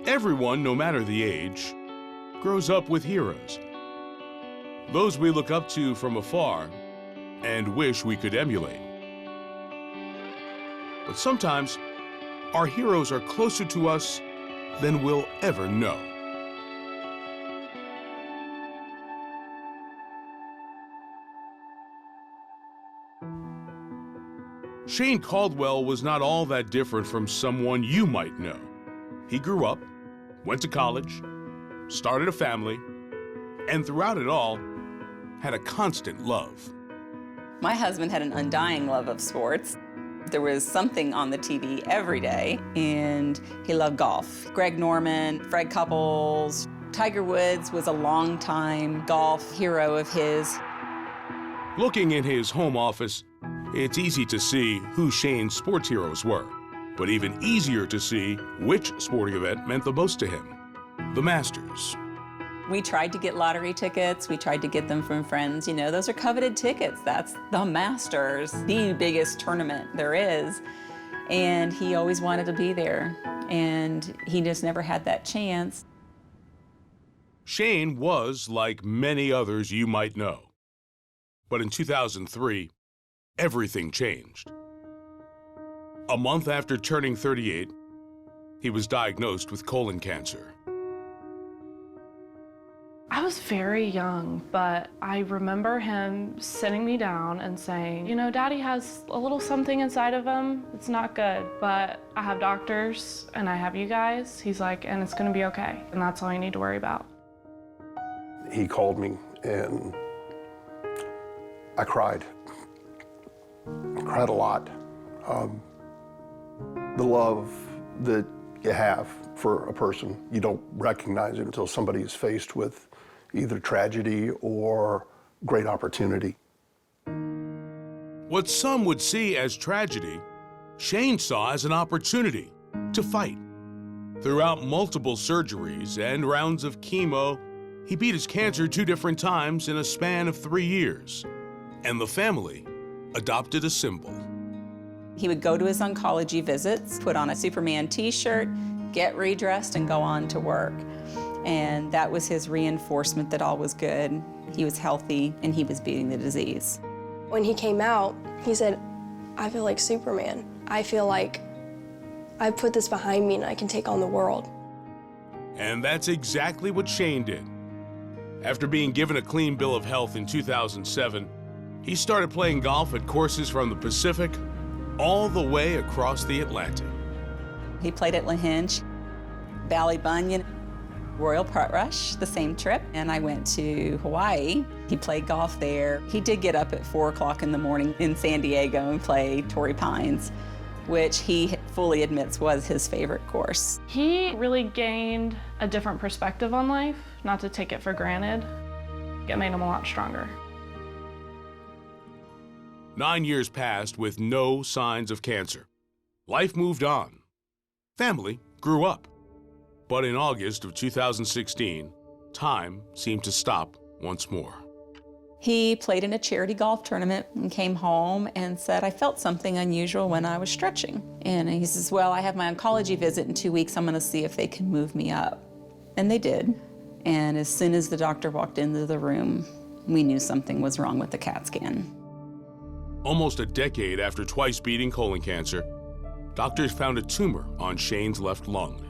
Everyone, no matter the age, grows up with heroes. Those we look up to from afar and wish we could emulate. But sometimes, our heroes are closer to us than we'll ever know. Shane Caldwell was not all that different from someone you might know. He grew up, went to college, started a family, and throughout it all, had a constant love. My husband had an undying love of sports. There was something on the TV every day, and he loved golf. Greg Norman, Fred Couples, Tiger Woods was a longtime golf hero of his. Looking in his home office, it's easy to see who Shane's sports heroes were, but even easier to see which sporting event meant the most to him: the Masters. We tried to get lottery tickets. We tried to get them from friends. You know, those are coveted tickets. That's the Masters, the biggest tournament there is. And he always wanted to be there, and he just never had that chance. Shane was like many others you might know. But in 2003, everything changed. A month after turning 38, he was diagnosed with colon cancer. I was very young, but I remember him sitting me down and saying, you know, Daddy has a little something inside of him. It's not good, but I have doctors and I have you guys. He's like, and it's gonna be okay. And that's all you need to worry about. He called me and I cried. I cried a lot. The love that you have for a person, you don't recognize it until somebody is faced with either tragedy or great opportunity. What some would see as tragedy, Shane saw as an opportunity to fight. Throughout multiple surgeries and rounds of chemo, he beat his cancer 2 different times in a span of 3 years. And the family adopted a symbol. He would go to his oncology visits, put on a Superman t-shirt, get redressed, and go on to work. And that was his reinforcement that all was good. He was healthy, and he was beating the disease. When he came out, he said, I feel like Superman. I feel like I put this behind me and I can take on the world. And that's exactly what Shane did. After being given a clean bill of health in 2007, he started playing golf at courses from the Pacific all the way across the Atlantic. He played at Lahinch, Ballybunion, Royal Prutrush, the same trip, and I went to Hawaii. He played golf there. He did get up at 4 o'clock in the morning in San Diego and play Torrey Pines, which he fully admits was his favorite course. He really gained a different perspective on life, not to take it for granted. It made him a lot stronger. 9 years passed with no signs of cancer. Life moved on. Family grew up. But in August of 2016, time seemed to stop once more. He played in a charity golf tournament and came home and said, I felt something unusual when I was stretching. And he says, well, I have my oncology visit in 2 weeks. I'm going to see if they can move me up. And they did. And as soon as the doctor walked into the room, we knew something was wrong with the CAT scan. Almost a decade after twice beating colon cancer, doctors found a tumor on Shane's left lung.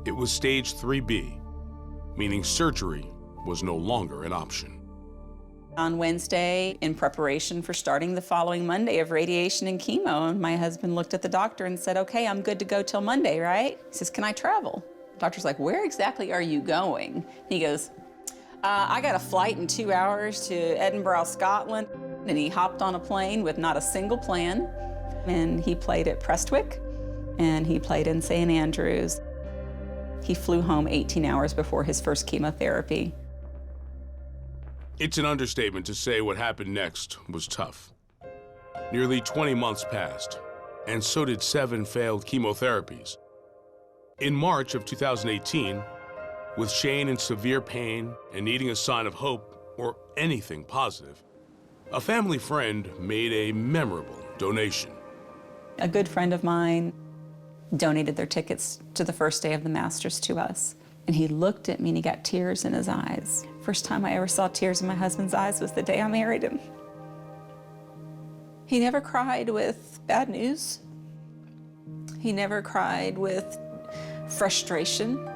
It was stage 3B, meaning surgery was no longer an option. On Wednesday, in preparation for starting the following Monday of radiation and chemo, my husband looked at the doctor and said, okay, I'm good to go till Monday, right? He says, can I travel? The doctor's like, where exactly are you going? He goes, I got a flight in 2 hours to Edinburgh, Scotland. And he hopped on a plane with not a single plan. And he played at Prestwick, and he played in St. Andrews. He flew home 18 hours before his first chemotherapy. It's an understatement to say what happened next was tough. Nearly 20 months passed, and so did 7 failed chemotherapies. In March of 2018, with Shane in severe pain and needing a sign of hope or anything positive, a family friend made a memorable donation. A good friend of mine donated their tickets to the first day of the Masters to us. And he looked at me and he got tears in his eyes. First time I ever saw tears in my husband's eyes was the day I married him. He never cried with bad news. He never cried with frustration.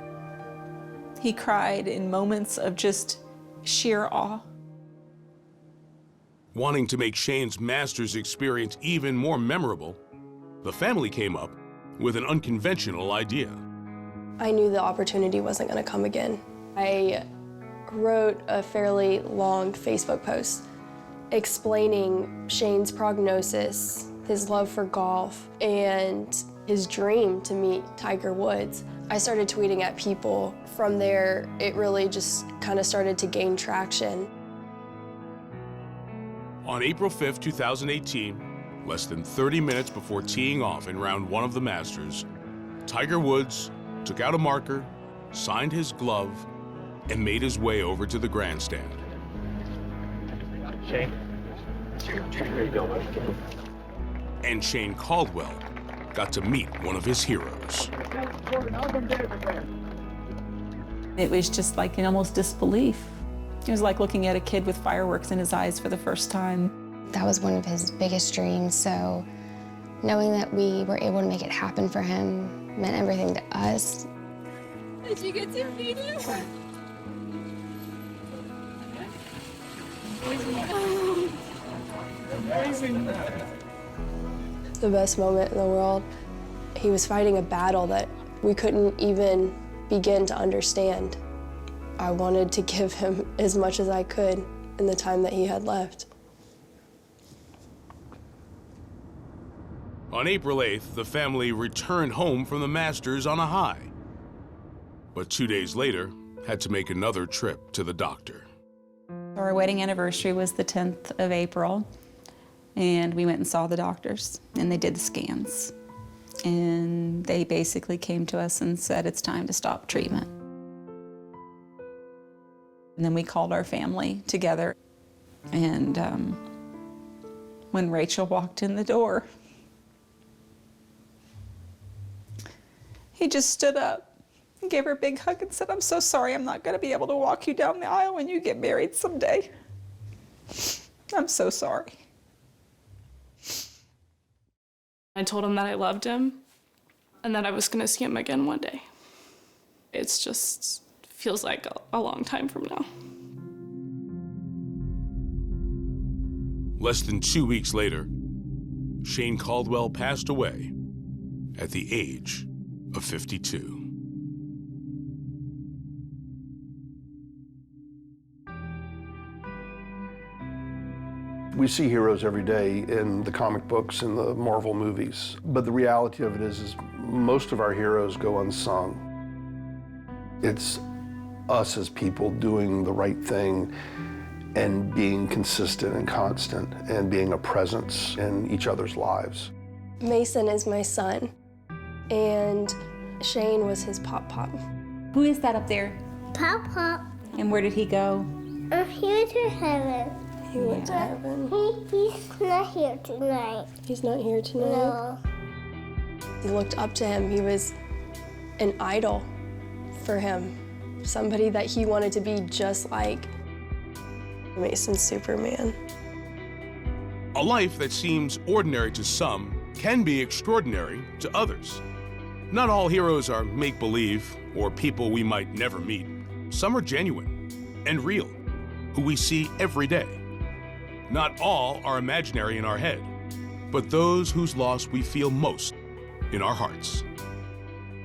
He cried in moments of just sheer awe. Wanting to make Shane's Masters experience even more memorable, the family came up with an unconventional idea. I knew the opportunity wasn't going to come again. I wrote a fairly long Facebook post explaining Shane's prognosis, his love for golf, and his dream to meet Tiger Woods. I started tweeting at people. From there, it really just kind of started to gain traction. On April 5th, 2018, less than 30 minutes before teeing off in round 1 of the Masters, Tiger Woods took out a marker, signed his glove, and made his way over to the grandstand. Shane, here you go, buddy. And Shane Caldwell got to meet one of his heroes. It was just like in almost disbelief. It was like looking at a kid with fireworks in his eyes for the first time. That was one of his biggest dreams, so knowing that we were able to make it happen for him meant everything to us. Did you get to meet him? The best moment in the world. He was fighting a battle that we couldn't even begin to understand. I wanted to give him as much as I could in the time that he had left. On April 8th, the family returned home from the Masters on a high. But 2 days later, had to make another trip to the doctor. Our wedding anniversary was the 10th of April, and we went and saw the doctors, and they did the scans. And they basically came to us and said, it's time to stop treatment. And then we called our family together, and when Rachel walked in the door, he just stood up and gave her a big hug and said, I'm so sorry, I'm not going to be able to walk you down the aisle when you get married someday. I'm so sorry. I told him that I loved him and that I was going to see him again one day. It's just feels like a long time from now. Less than 2 weeks later, Shane Caldwell passed away at the age of 52. We see heroes every day in the comic books and the Marvel movies, but the reality of it is most of our heroes go unsung. It's us as people doing the right thing and being consistent and constant and being a presence in each other's lives. Mason is my son, and Shane was his pop-pop. Who is that up there? Pop. And where did he go? He went to heaven. He went to heaven. He's not here tonight. He's not here tonight. No. He looked up to him. He was an idol for him, somebody that he wanted to be just like. Mason's Superman. A life that seems ordinary to some can be extraordinary to others. Not all heroes are make-believe or people we might never meet. Some are genuine and real, who we see every day. Not all are imaginary in our head, but those whose loss we feel most in our hearts.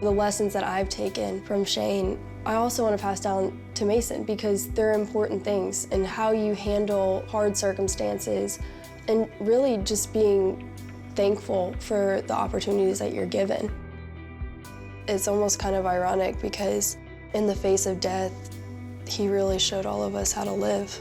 The lessons that I've taken from Shane, I also want to pass down to Mason because they're important things, and how you handle hard circumstances and really just being thankful for the opportunities that you're given. It's almost kind of ironic because in the face of death, he really showed all of us how to live.